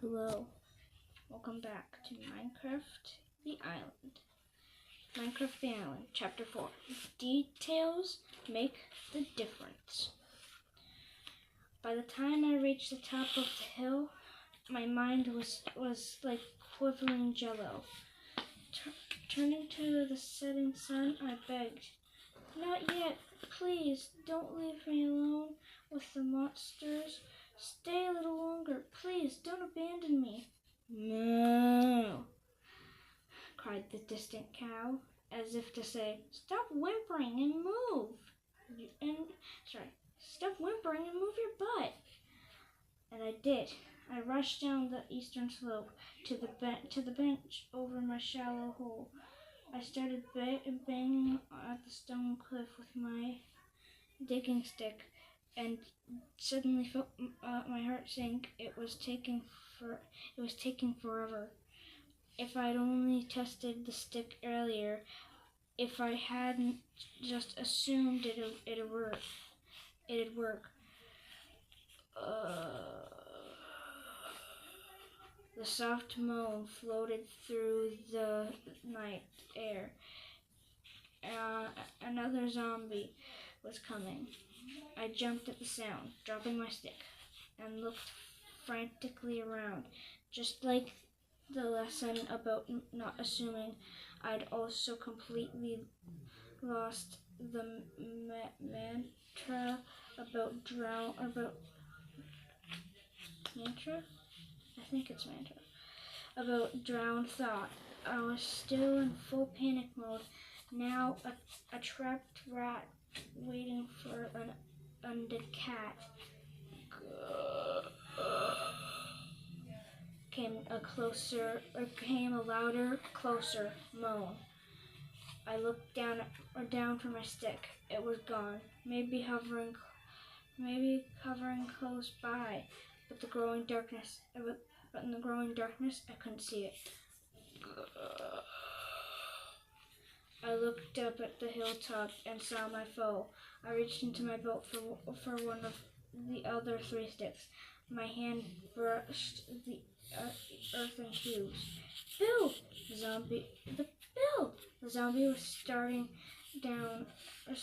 Hello, welcome back to Minecraft the Island. Minecraft the Island, Chapter 4. Details make the difference. By the time I reached the top of the hill, my mind was like quivering jello. Turning to the setting sun, I begged, "Not yet, please, don't leave me alone with the monsters. Stay a little longer, please, don't abandon me." "Moo!" cried the distant cow, as if to say, "Stop whimpering and move." Stop whimpering and move your butt. And I did. I rushed down the eastern slope to the bench over my shallow hole. I started banging at the stone cliff with my digging stick, and suddenly felt my heart sink. It was taking forever. If I'd only tested the stick earlier, if I hadn't just assumed it'd work. The soft moan floated through the night air. Another zombie was coming. I jumped at the sound, dropping my stick, and looked frantically around. Just like the lesson about not assuming, I'd also completely lost the mantra about mantra? I think it's mantra. About drowned thought. I was still in full panic mode. Now a trapped rat waiting for an undead cat came a louder, closer moan. I looked down for my stick. It was gone. Maybe hovering close by, but in the growing darkness, I couldn't see it. I looked up at the hilltop and saw my foe. I reached into my belt for one of the other 3 sticks. My hand brushed the earthen cubes. Bill! The zombie was starting down the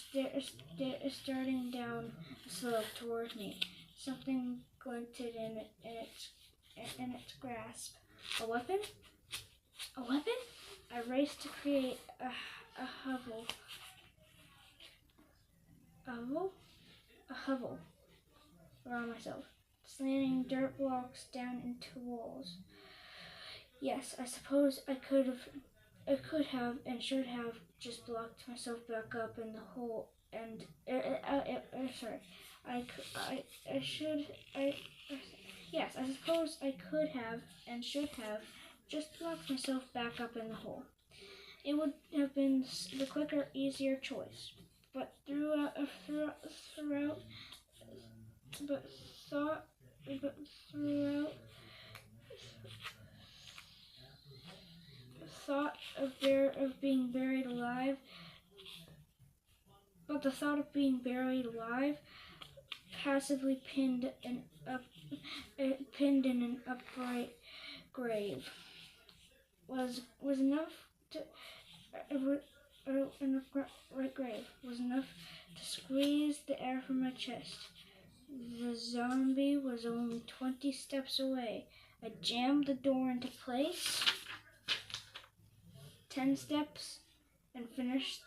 slope towards me. Something glinted in its grasp. A weapon? A weapon? I raced to create a hovel around myself, slanting dirt blocks down into walls. Yes, I suppose I could have and should have just blocked myself back up in the hole. And yes, I suppose I could have and should have just blocked myself back up in the hole. It would have been the quicker, easier choice. But the thought of being buried alive, passively pinned in an upright grave, was enough to squeeze the air from my chest. The zombie was only 20 steps away. I jammed the door into place. 10 steps, and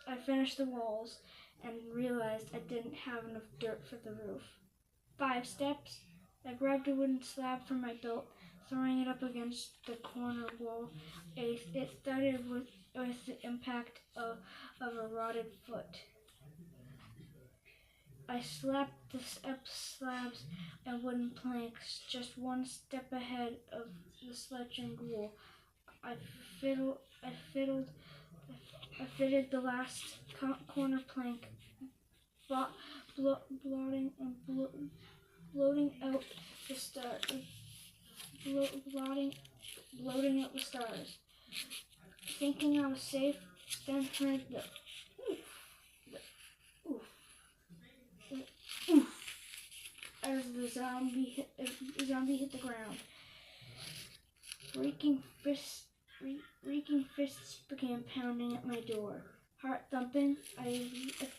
I finished the walls and realized I didn't have enough dirt for the roof. 5 steps, I grabbed a wooden slab from my belt, throwing it up against the corner wall. It thudded with the impact of a rotted foot. I slapped the slabs and wooden planks just 1 step ahead of the sledging ghoul. I fitted the last corner plank, blotting out the stars. Thinking I was safe, then heard the oof as the zombie hit the ground. Reeking fists began pounding at my door. Heart thumping, I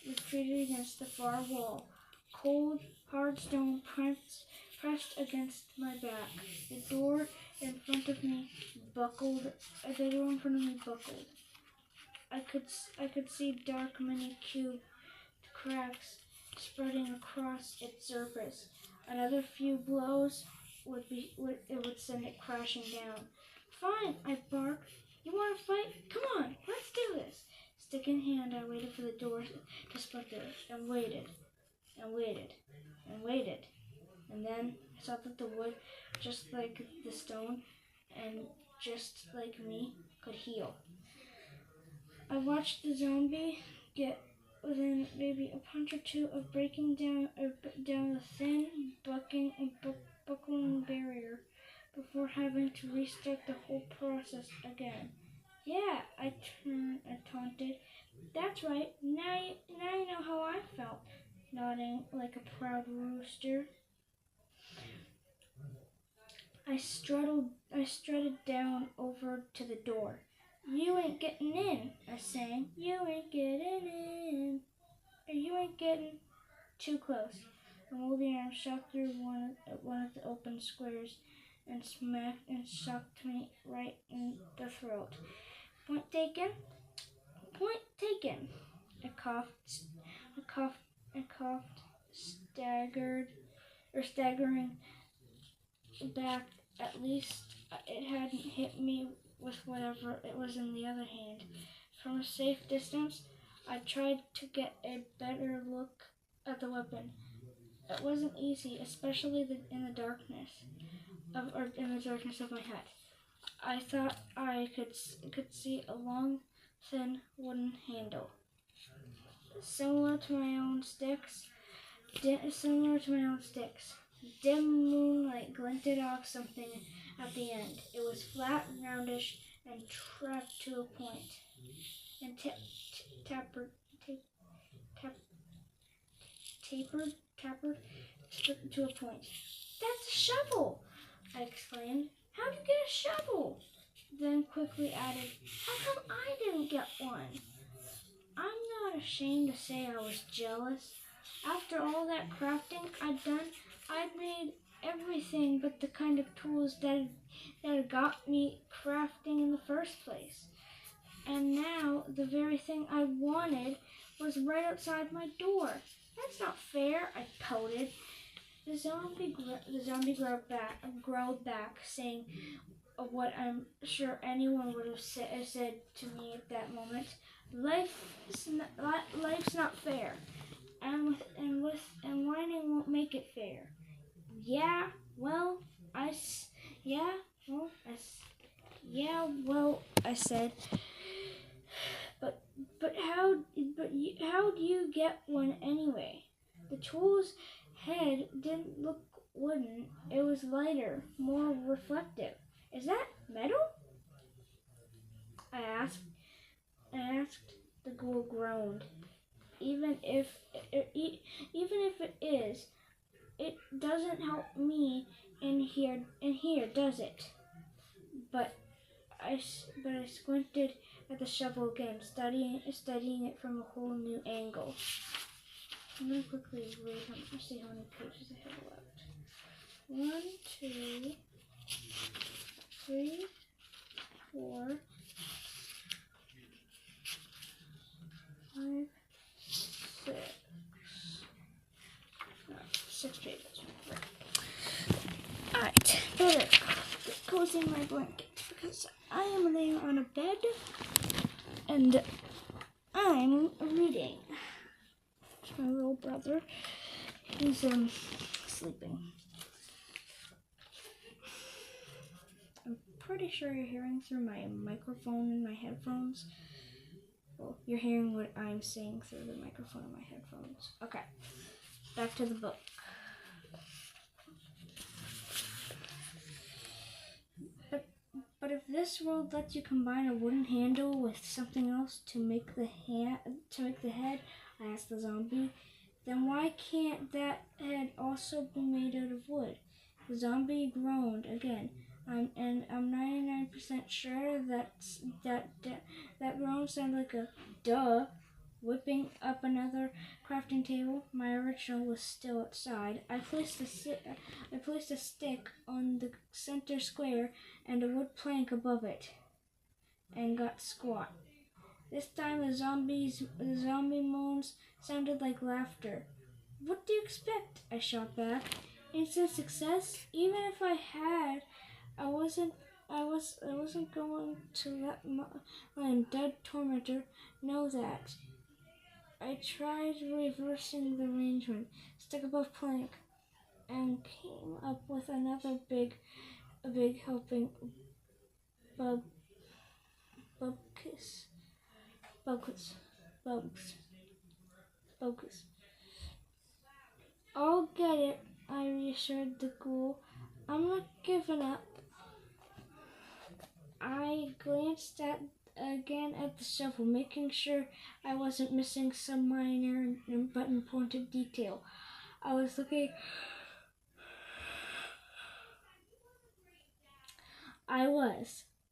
retreated against the far wall. Cold, hard stone pressed against my back. The door in front of me buckled. I could see dark, many-cubed cracks spreading across its surface. Another few blows would send it crashing down. Fine, I barked. You want to fight? Come on, let's do this. Stick in hand, I waited for the door to splinter, and waited, and waited, and waited. And then I saw that the wood, just like the stone, and just like me, could heal. I watched the zombie get within maybe a punch or two of breaking down the thin, buckling barrier before having to restart the whole process again. Yeah, I taunted. That's right. Now you know how I felt, nodding like a proud rooster. I strutted down over to the door. You ain't getting in, I sang. You ain't getting in. Or you ain't getting too close. A moving arm shot through one of the open squares and shocked me right in the throat. Point taken. Point taken. I coughed, staggering back. At least it hadn't hit me with whatever it was in the other hand. From a safe distance, I tried to get a better look at the weapon. It wasn't easy, especially in the darkness of my head. I thought I could see a long, thin wooden handle, similar to my own sticks. Dim moonlight glinted off something at the end. It was flat, roundish, and trapped to a point, and tapered to a point. That's a shovel! I exclaimed. How'd you get a shovel? Then quickly added, how come I didn't get one? I'm not ashamed to say I was jealous. After all that crafting I'd made everything but the kind of tools that had got me crafting in the first place. And now the very thing I wanted was right outside my door. That's not fair, I pouted. The zombie growled back, saying what I'm sure anyone would have said to me at that moment. Life's not fair, and whining won't make it fair. I said. But how'd you get one anyway? The tool's head didn't look wooden. It was lighter, more reflective. Is that metal? I asked. The ghoul groaned. Even if it is, it doesn't help me in here, does it? But I squinted at the shovel again, studying it from a whole new angle. I'm going to quickly read see how many pages I have left. 1, 2, 3, 4, 5, 6. No, 6 pages. Alright, better get cozy in my blanket because I am laying on a bed and I'm reading. It's my little brother. He's sleeping. I'm pretty sure you're hearing through my microphone and my headphones. Well, you're hearing what I'm saying through the microphone and my headphones. Okay, back to the book. But if this world lets you combine a wooden handle with something else to make the head, I asked the zombie, then why can't that head also be made out of wood? The zombie groaned again. I'm 99% sure that groan sounded like a duh. Whipping up another crafting table, my original was still outside. I placed a stick on the center square and a wood plank above it, and got squat. This time the zombie moans sounded like laughter. What do you expect? I shot back. Instant success? Even if I had, I wasn't going to let my undead tormentor know that. I tried reversing the arrangement, stuck above plank, and came up with another big helping bug kiss. Bugs. I'll get it, I reassured the ghoul. I'm not giving up. I glanced again at the shovel, making sure I wasn't missing some minor but important detail. I was looking.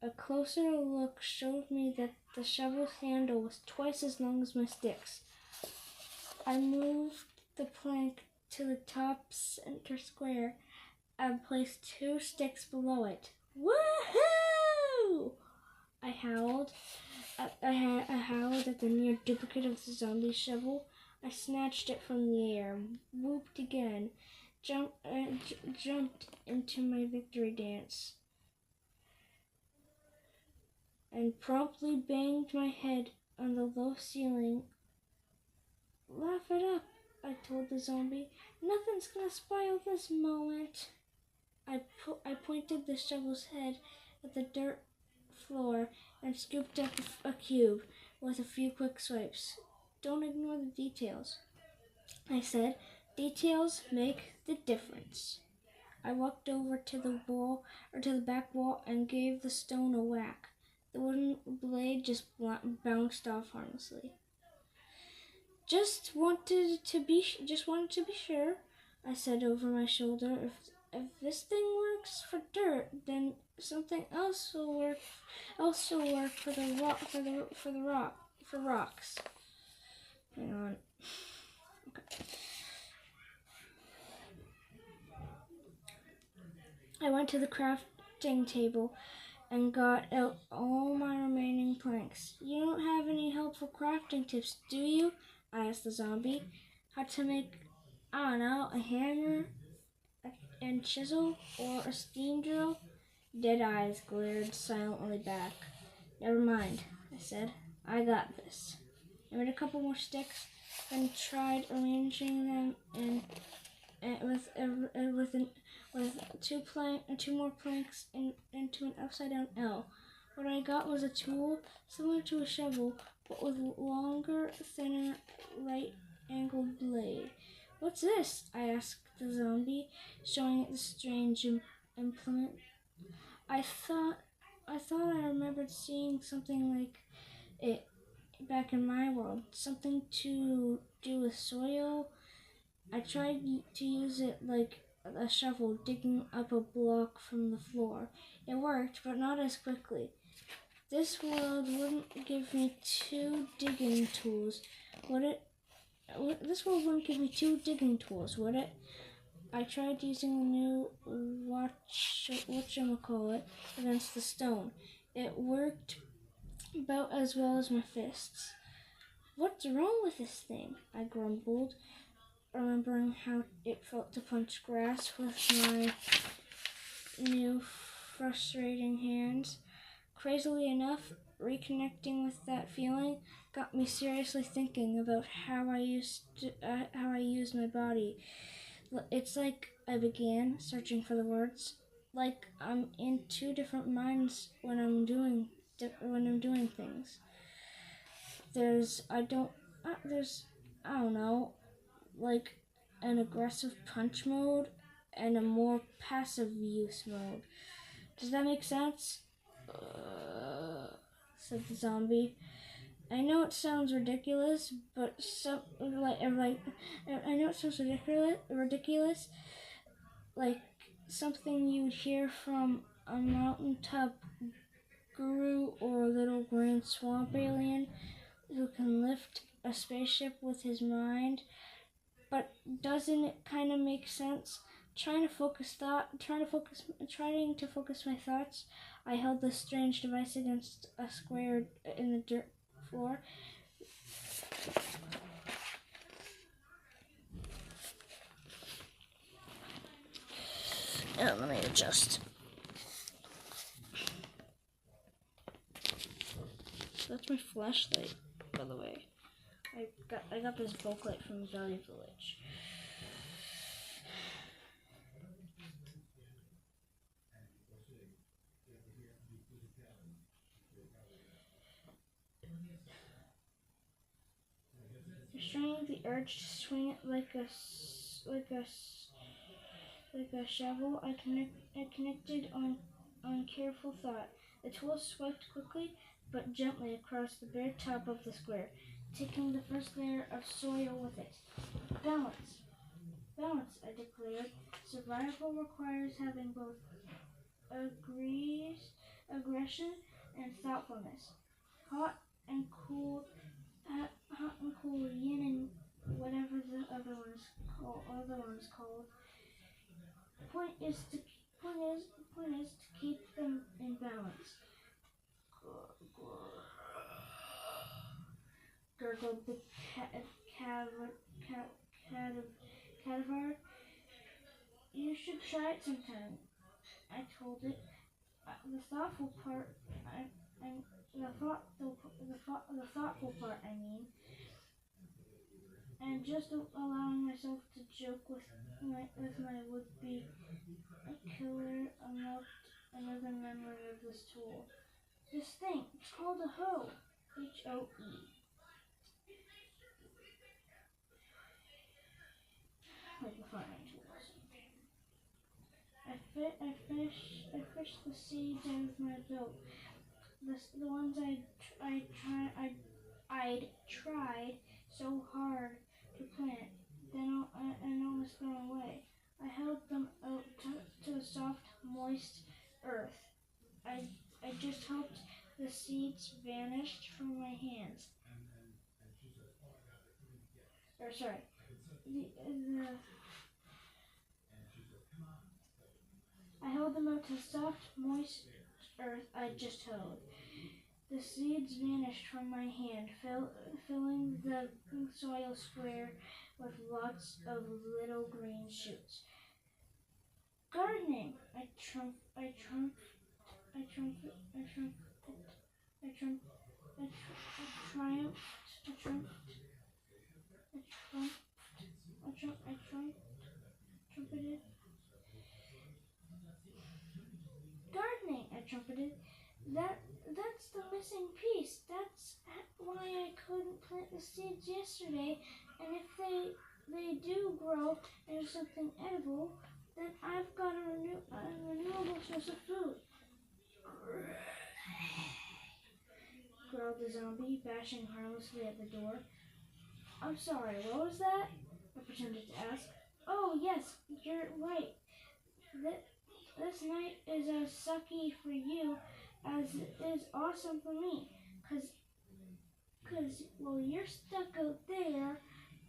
A closer look showed me that the shovel's handle was twice as long as my sticks. I moved the plank to the top center square and placed 2 sticks below it. Woohoo! I howled. I howled at the near duplicate of the zombie shovel. I snatched it from the air, whooped again, jumped into my victory dance, and promptly banged my head on the low ceiling. Laugh it up, I told the zombie. Nothing's gonna spoil this moment. I pointed the shovel's head at the dirt floor and scooped up a cube with a few quick swipes. Don't ignore the details, I said. Details make the difference. I walked over to the back wall and gave the stone a whack. The wooden blade just bounced off harmlessly. Just wanted to be sure, I said over my shoulder. If this thing works for dirt, then something else will work. Also work for rocks. Hang on. Okay. I went to the crafting table and got out all my remaining planks. You don't have any helpful crafting tips, do you? I asked the zombie. How to make, I don't know, a hammer and chisel or a steam drill? Dead eyes glared silently back. Never mind, I said. I got this. I made a couple more sticks and tried arranging them with 2 more planks into an upside-down L. What I got was a tool similar to a shovel, but with longer, thinner, right-angled blade. What's this? I asked the zombie, showing it the strange implement. I thought I remembered seeing something like it back in my world. Something to do with soil. I tried to use it like a shovel, digging up a block from the floor. It worked, but not as quickly. This world wouldn't give me 2 digging tools, would it? This world wouldn't give me 2 digging tools, would it? I tried using the new whatchamacallit against the stone. It worked about as well as my fists. What's wrong with this thing? I grumbled, remembering how it felt to punch grass with my new frustrating hands. Crazily enough, reconnecting with that feeling got me seriously thinking about how I use my body. It's like, I began, searching for the words, like I'm in 2 different minds when I'm doing things. There's I don't know, like an aggressive punch mode and a more passive use mode. Does that make sense? Said the zombie. I know it sounds ridiculous, but I know it sounds ridiculous, like something you'd hear from a mountaintop guru or a little green swamp alien who can lift a spaceship with his mind. But doesn't it kind of make sense? Trying to focus my thoughts, I held this strange device against a square in the dirt floor. Let me adjust. That's my flashlight, by the way. I got this bulk light from Value Village. Restraining the urge to swing it like a shovel, I connected on careful thought. The tool swiped quickly but gently across the bare top of the square, taking the first layer of soil with it. Balance, I declared. Survival requires having both aggression and thoughtfulness. Hot and cool, yin and whatever the other one's called. Point is to keep them in balance. Gurgled the cadaver. You should try it sometime, I told it. The thoughtful part, I mean, and just allowing myself to joke with my would-be killer unlocked another memory of this tool. This thing, it's called a hoe. H-O-E. Like the farming tools. I fished the seeds out of my belt. The ones I'd tried so hard to plant, then and almost thrown away. I held them out to the soft, moist earth. I just hoped the seeds vanished from my hands. I held them out to the soft, moist earth I just held. The seeds vanished from my hand, filling the soil square with lots of little green shoots. Gardening! I triumphed. Trumpeted. Gardening! I trumpeted. That's the missing piece. That's why I couldn't plant the seeds yesterday. And if they do grow into something edible, then I've got a renewable source of food. Growled the zombie, bashing harmlessly at the door. I'm sorry, what was that? I pretended to ask. Oh, yes, you're right. This night is as sucky for you as it is awesome for me. Cause you're stuck out there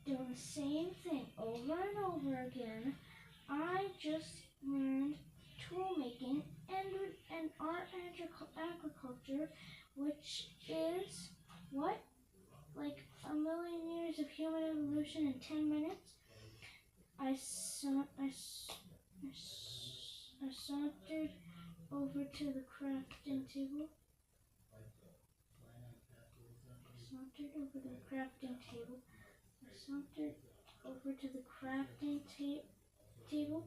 doing the same thing over and over again. I just learned tool making and art and agriculture, which is what? Like a million years of human evolution in 10 minutes? I sauntered over to the crafting table. Table,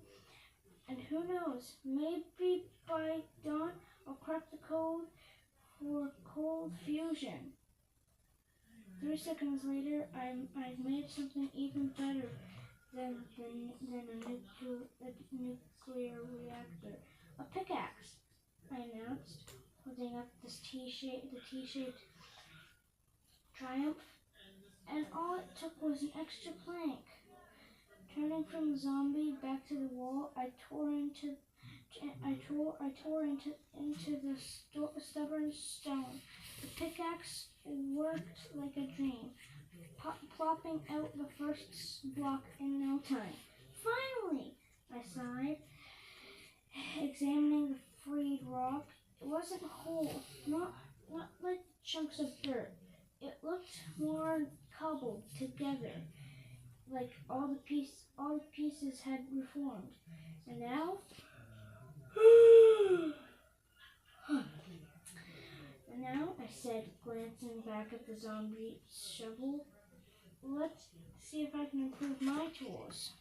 and who knows, maybe by dawn I'll crack the code for cold fusion. 3 seconds later, I made something even better than a nuclear reactor. A pickaxe, I announced, holding up the T-shaped triumph, and all it took was an extra plank. Turning from the zombie back to the wall, I tore into I tore into the stubborn stone. The pickaxe worked like a dream, plopping out the first block in no time. Finally, I sighed, examining the freed rock. It wasn't whole, not like chunks of dirt. It looked more cobbled together, like all the pieces had reformed. And now, I said, glancing back at the zombie shovel, let's see if I can improve my tools.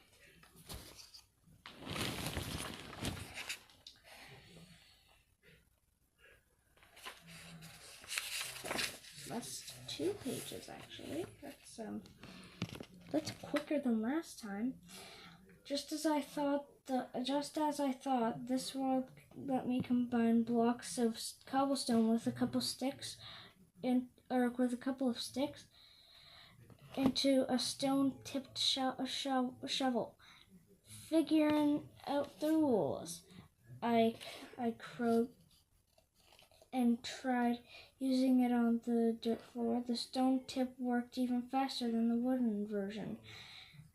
That's 2 pages actually. That's quicker than last time. Just as I thought, this world let me combine blocks of cobblestone with a couple of sticks into a stone-tipped shovel. Figuring out the rules, I crowed and tried using it on the dirt floor. The stone tip worked even faster than the wooden version,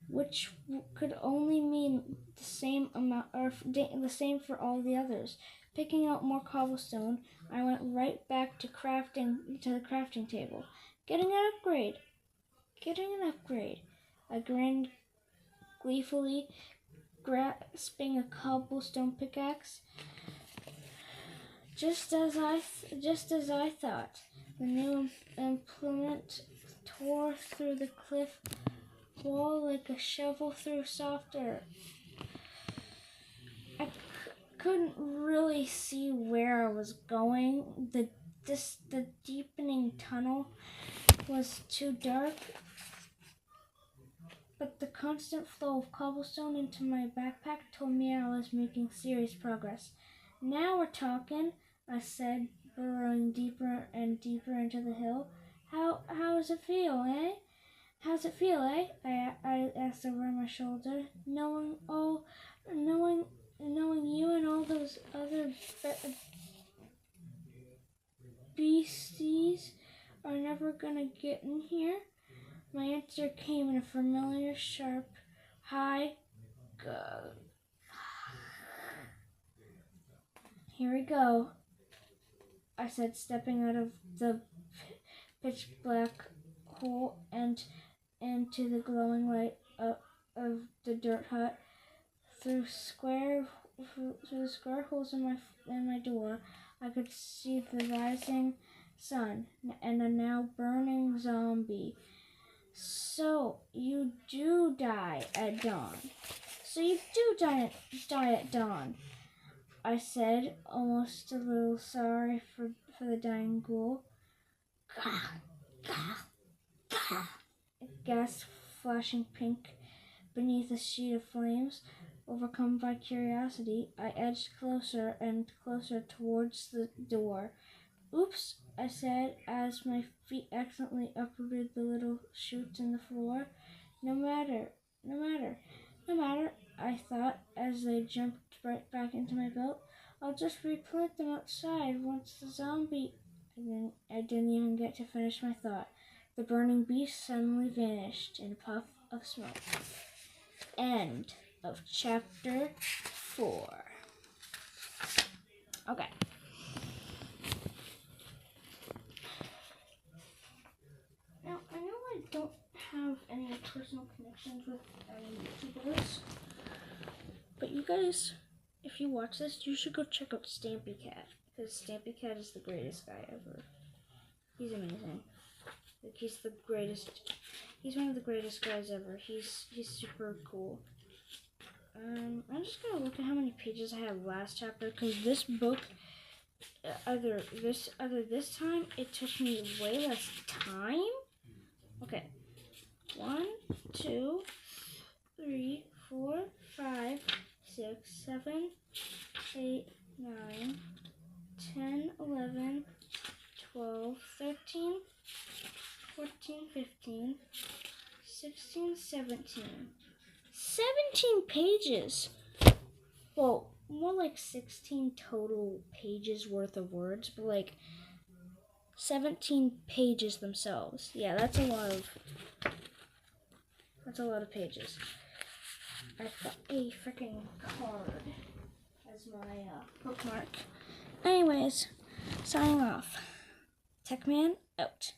which could only mean the same amount, or the same for all the others. Picking out more cobblestone, I went right back to the crafting table. Getting an upgrade. I grinned gleefully, grasping a cobblestone pickaxe. Just as I thought, the new implement tore through the cliff wall like a shovel through soft earth. I couldn't really see where I was going. The deepening tunnel was too dark, but the constant flow of cobblestone into my backpack told me I was making serious progress. Now we're talking, I said, burrowing deeper and deeper into the hill. How does it feel, eh? How's it feel, eh? I asked over my shoulder, knowing you and all those other beasties are never gonna get in here. My answer came in a familiar, sharp, high go. Here we go, I said, stepping out of the pitch black hole and into the glowing light of the dirt hut. Through the square holes in my door, I could see the rising sun and a now burning zombie. So you do die at dawn. I said, almost a little sorry for the dying ghoul. Gas flashing pink beneath a sheet of flames. Overcome by curiosity, I edged closer and closer towards the door. Oops, I said as my feet accidentally uprooted the little chutes in the floor. No matter, I thought as I jumped right back into my belt. I'll just replant them outside once the zombie... I didn't even get to finish my thought. The burning beast suddenly vanished in a puff of smoke. End of chapter 4. Okay. Now, I know I don't have any personal connections with any YouTubers, but you guys, if you watch this, you should go check out Stampy Cat, because Stampy Cat is the greatest guy ever. He's amazing. Like, he's one of the greatest guys ever. He's super cool. I'm just gonna look at how many pages I had last chapter, because this book, either this time, it took me way less time. Okay. 1, 2, 3, 4, 5, 6, 7, 8, 9, 10, 11, 12, 13, 14, 15, 16, 17. 17 pages. Well, more like 16 total pages worth of words, but like 17 pages themselves. Yeah, that's a lot of pages. I got a freaking card as my bookmark. Anyways, signing off. Techman out.